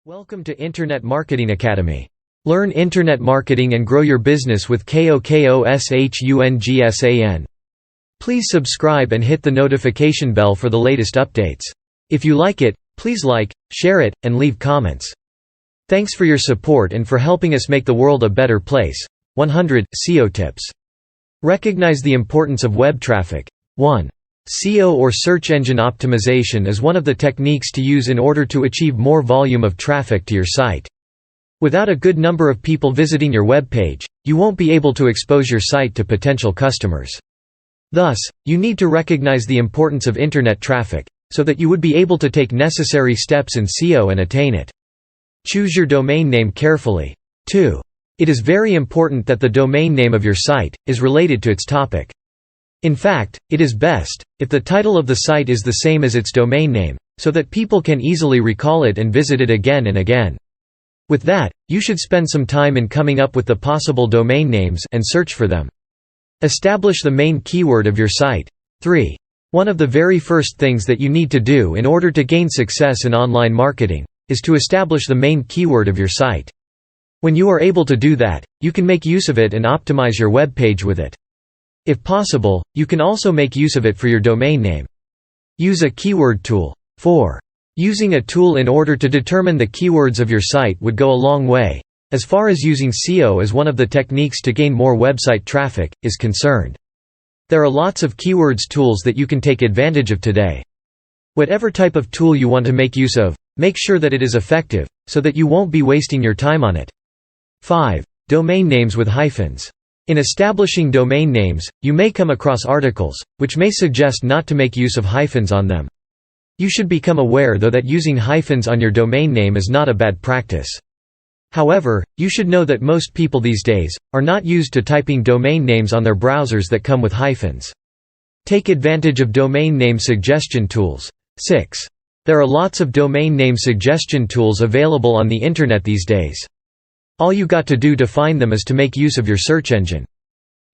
Welcome to Internet Marketing Academy. Learn internet marketing and grow your business with KOKOSHUNGSAN. Please subscribe and hit the notification bell for the latest updates. If you like it, please like, share it, and leave comments. Thanks for your support and for helping us make the world a better place. 100 SEO Tips. Recognize the importance of web traffic. 1. SEO or search engine optimization is one of the techniques to use in order to achieve more volume of traffic to your site. Without a good number of people visiting your web page, you won't be able to expose your site to potential customers. Thus, you need to recognize the importance of internet traffic, so that you would be able to take necessary steps in SEO and attain it. Choose your domain name carefully. 2. It is very important that the domain name of your site is related to its topic. In fact, it is best if the title of the site is the same as its domain name, so that people can easily recall it and visit it again and again. With that, you should spend some time in coming up with the possible domain names and search for them. Establish the main keyword of your site. 3. One of the very first things that you need to do in order to gain success in online marketing is to establish the main keyword of your site. When you are able to do that, you can make use of it and optimize your web page with it. If possible, you can also make use of it for your domain name. Use a keyword tool. 4. Using a tool in order to determine the keywords of your site would go a long way, as far as using SEO as one of the techniques to gain more website traffic is concerned. There are lots of keywords tools that you can take advantage of today. Whatever type of tool you want to make use of, make sure that it is effective, so that you won't be wasting your time on it. 5. Domain names with hyphens. In establishing domain names, you may come across articles, which may suggest not to make use of hyphens on them. You should become aware though that using hyphens on your domain name is not a bad practice. However, you should know that most people these days are not used to typing domain names on their browsers that come with hyphens. Take advantage of domain name suggestion tools. 6. There are lots of domain name suggestion tools available on the internet these days. All you got to do to find them is to make use of your search engine.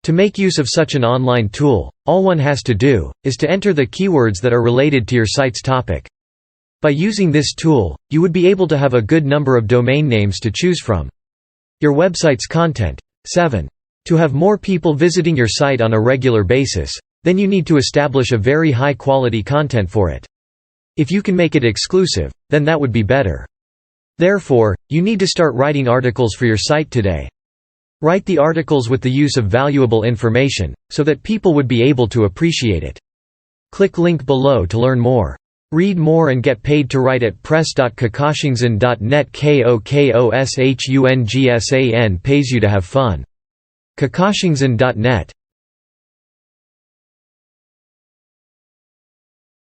To make use of such an online tool, all one has to do is to enter the keywords that are related to your site's topic. By using this tool, you would be able to have a good number of domain names to choose from. Your website's content. 7. To have more people visiting your site on a regular basis, then you need to establish a very high-quality content for it. If you can make it exclusive, then that would be better. Therefore, you need to start writing articles for your site today. Write the articles with the use of valuable information, so that people would be able to appreciate it. Click link below to learn more. Read more and get paid to write at press.kokoshungsan.net. KOKOSHUNGSAN pays you to have fun. KOKOSHUNGSAN.net